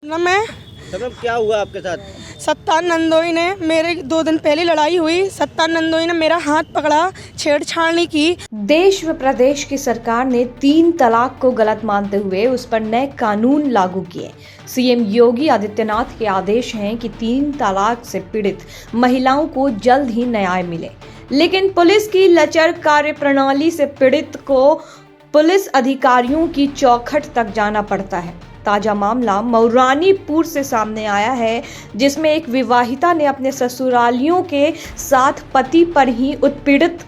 ना मैं सबब क्या हुआ आपके साथ? सत्ता नंदोई ने मेरे 2 दिन पहले लड़ाई हुई। सत्ता नंदोई ने मेरा हाथ पकड़ा, छेड़छाड़ की। देश व प्रदेश की सरकार ने 3 तलाक को गलत मानते हुए उस पर नए कानून लागू किए। सीएम योगी आदित्यनाथ के आदेश हैं कि 3 तलाक से पीड़ित महिलाओं को जल्द ही न्याय मिले, लेकिन पुलिस की लचर कार्यप्रणाली से पीड़ित को पुलिस अधिकारियों की चौखट तक जाना पड़ता है। ताजा मामला मऊरानीपुर से सामने आया है, जिसमें एक विवाहिता ने अपने ससुरालियों के साथ पति पर ही उत्पीड़ित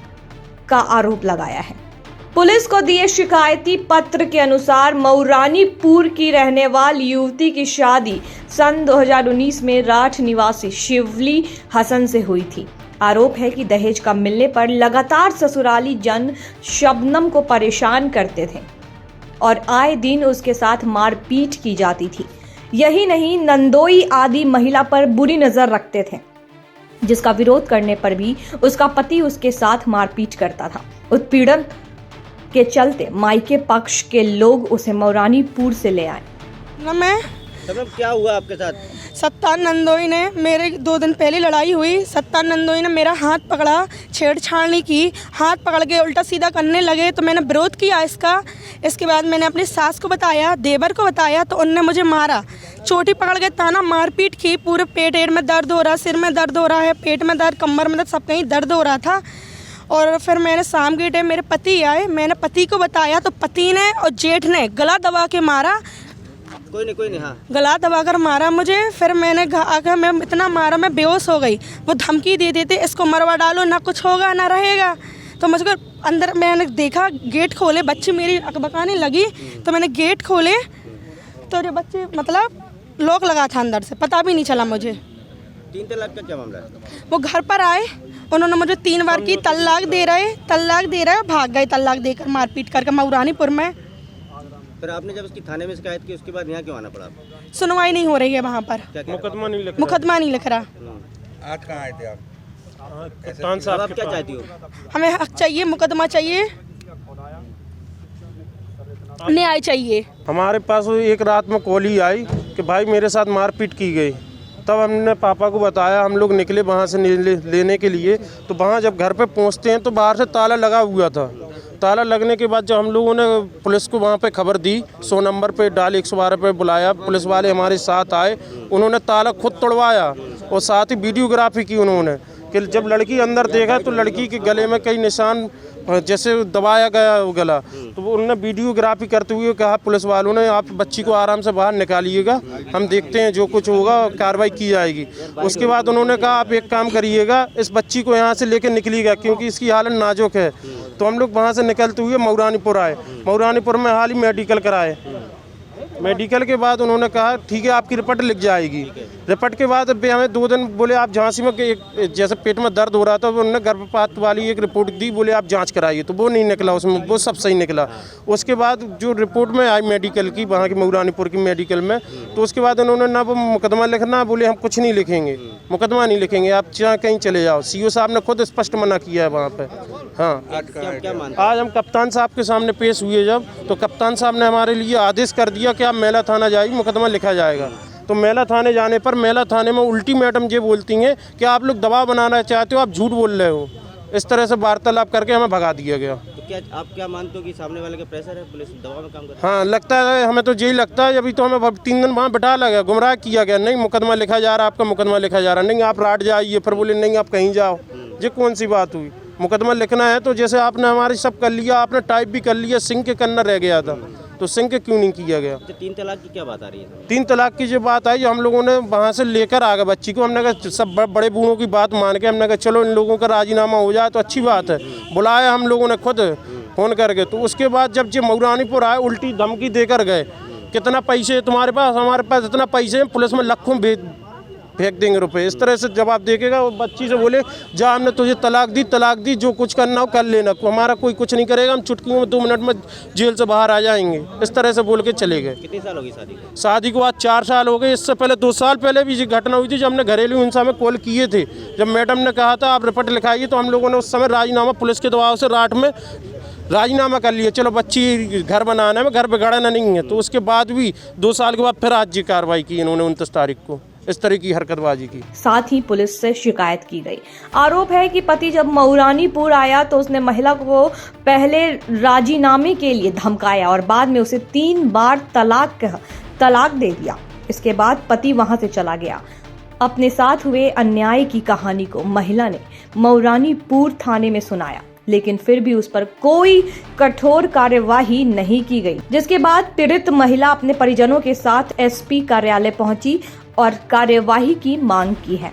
का आरोप लगाया है। पुलिस को दिए शिकायती पत्र के अनुसार मऊरानीपुर की रहने वाली युवती की शादी सन 2019 में राठ निवासी शिवली हसन से हुई थी। आरोप है कि दहेज कम मिलने पर लगातार ससुराली जन शबनम को परेशान करते थे और आए दिन उसके साथ मारपीट की जाती थी। यही नहीं, नंदोई आदि महिला पर बुरी नजर रखते थे, जिसका विरोध करने पर भी उसका पति उसके साथ मारपीट करता था। उत्पीड़न के चलते मायके पक्ष के लोग उसे मऊरानीपुर से ले आए। ना मैं सबब क्या हुआ आपके साथ? सत्ता नंदोई ने मेरे 2 दिन पहले लड़ाई हुई। सत्ता नंदोई ने मेरा हाथ पकड़ा, छेड़छाड़ की। हाथ पकड़ के उल्टा सीधा करने लगे तो मैंने विरोध किया इसका। इसके बाद मैंने अपनी सास को बताया, देवर को बताया, तो उनने मुझे मारा। चोटी पकड़ के ताना मारपीट की। पूरे पेट में दर्द हो रहा, सिर में दर्द हो रहा है, पेट में दर्द, कमर में दर्द, सब कहीं दर्द हो रहा था। और फिर मैंने शाम के टाइम मेरे पति आए, मैंने पति को बताया तो पति ने और जेठ ने गला दबा के मारा। कोई नहीं हाँ। गला दबाकर मारा मुझे। फिर मैंने आकर मैं इतना मारा, मैं बेहोश हो गई। वो धमकी दे देते, इसको मरवा डालो, ना कुछ होगा ना रहेगा। तो मुझको अंदर मैंने देखा, गेट खोले, बच्ची मेरी अकबकाने लगी तो मैंने गेट खोले तो जो बच्चे मतलब लॉक लगा था अंदर से, पता भी नहीं चला मुझे। 3 तलाक का क्या मामला है? वो घर पर आए, उन्होंने मुझे 3 बार की तलाक दे रहे, भाग गए तलाक देकर मारपीट करके मऊरानीपुर में। फिर आपने जब उसकी थाने में शिकायत की, उसके बाद यहाँ क्यों आना पड़ा आपको? सुनवाई नहीं हो रही है वहाँ पर, मुकदमा नहीं लिख रहा। आज कहाँ आए थे आप? कप्तान साहब, आप क्या चाहती हो? हमें हक चाहिए, मुकदमा चाहिए, न्याय चाहिए। हमारे पास एक रात में कॉल ही आई कि भाई मेरे साथ मारपीट की गई। तब हमने पापा को बताया, हम लोग निकले वहाँ से लेने के लिए। तो वहाँ जब घर पे पहुँचते हैं तो बाहर से ताला लगा हुआ था। ताला लगने के बाद जब हम लोगों ने पुलिस को वहाँ पे खबर दी, 100 नंबर पे डाल 112 पे बुलाया, पुलिस वाले हमारे साथ आए। उन्होंने ताला खुद तोड़वाया और साथ ही वीडियोग्राफी की उन्होंने कि जब लड़की अंदर देखा तो लड़की के गले में कई निशान जैसे दबाया गया गला। तो उन्होंने वीडियोग्राफी करते हुए कहा पुलिस वालों ने, आप बच्ची को आराम से बाहर निकालिएगा, हम देखते हैं जो कुछ होगा कार्रवाई की जाएगी। उसके बाद उन्होंने कहा आप एक काम करिएगा, इस बच्ची को यहाँ से लेकर निकलिएगा क्योंकि इसकी हालत नाजुक है। तो हम लोग वहाँ से निकलते हुए मऊरानीपुर आए। मऊरानीपुर में हाल ही मेडिकल कराए। मेडिकल के बाद उन्होंने कहा ठीक है आपकी रिपोर्ट लिख जाएगी। रिपोर्ट के बाद हमें 2 दिन बोले आप झांसी में जैसे पेट में दर्द हो रहा था, उन्होंने गर्भपात वाली एक रिपोर्ट दी, बोले आप जांच कराइए। तो वो नहीं निकला, उसमें वो सब सही निकला। उसके बाद जो रिपोर्ट में आई मेडिकल की, वहाँ की मऊरानीपुर की मेडिकल में, तो उसके बाद उन्होंने ना वो मुकदमा लिखना, बोले हम कुछ नहीं लिखेंगे, मुकदमा नहीं लिखेंगे, आप चाहे कहीं चले जाओ। सीओ साहब ने खुद स्पष्ट मना किया है वहाँ पर। हाँ, आज हम कप्तान साहब के सामने पेश हुए जब, तो कप्तान साहब ने हमारे लिए आदेश कर दिया कि आप मेला थाना जाइए, मुकदमा लिखा जाएगा। तो मेला थाने जाने पर मेला थाने में उल्टी मैडम ये बोलती हैं कि आप लोग दबाव बनाना चाहते हो, आप झूठ बोल रहे हो। इस तरह से वार्तालाप करके हमें भगा दिया गया। तो क्या आप क्या मानते हो कि सामने वाले का प्रेशर है, पुलिस दबाव में काम कर रही है? हाँ, लगता है, हमें तो यही लगता है। अभी तो हमें 3 दिन वहाँ बैठा लगा, गुमराह किया गया, नहीं मुकदमा लिखा जा रहा, आपका मुकदमा लिखा जा रहा, नहीं आप राट जाइए, फिर बोले नहीं आप कहीं जाओ। ये कौन सी बात हुई? मुकदमा लिखना है तो जैसे आपने हमारे सब कर लिया, आपने टाइप भी कर लिया, सिंह के करना रह गया था, तो सिंह के क्यों नहीं किया गया? 3 तलाक की क्या बात आ रही है? 3 तलाक की जो बात आई, जो हम लोगों ने वहाँ से लेकर आ गए बच्ची को, हमने कहा सब बड़े बूढ़ों की बात मान के हमने कहा चलो इन लोगों का राजीनामा हो जाए तो अच्छी बात है। बुलाया हम लोगों ने खुद फ़ोन करके। तो उसके बाद जब जो मऊरानीपुर आए, उल्टी धमकी देकर गए, कितना पैसे तुम्हारे पास, हमारे पास इतना पैसे हैं, पुलिस में लाखों फेंक देंगे रुपए। इस तरह से जवाब देखेगा। वो बच्ची से बोले जा हमने तुझे तलाक दी, जो कुछ करना हो कर लेना, हमारा कोई कुछ नहीं करेगा, हम चुटकियों में 2 मिनट में जेल से बाहर आ जाएंगे। इस तरह से बोल के चले गए। कितने साल हो गई शादी को? शादी को आज 4 साल हो गए। इससे पहले 2 साल पहले भी ये घटना हुई थी, जब हमने घरेलू हिंसा में कॉल किए थे। जब मैडम ने कहा था आप रिपोर्ट लिखाइए, तो हम लोगों ने उस समय राजीनामा पुलिस के दबाव से राठ में राजीनामा कर लिया, चलो बच्ची घर बनाना है, घर बिगाड़ना नहीं है। तो उसके बाद भी 2 साल के बाद फिर आज ये कार्रवाई की इन्होंने 29 तारीख को, इस तरह की हरकतबाजी की। साथ ही पुलिस से शिकायत की गई। आरोप है कि पति जब मऊरानीपुर आया तो उसने महिला को पहले राजीनामे के लिए धमकाया और बाद में उसे 3 बार तलाक दे दिया। इसके बाद पति वहां से चला गया। अपने साथ हुए अन्याय की कहानी को महिला ने मऊरानीपुर थाने में सुनाया, लेकिन फिर भी उस पर कोई कठोर कार्यवाही नहीं की गई, जिसके बाद पीड़ित महिला अपने परिजनों के साथ एसपी कार्यालय पहुंची और कार्यवाही की मांग की है।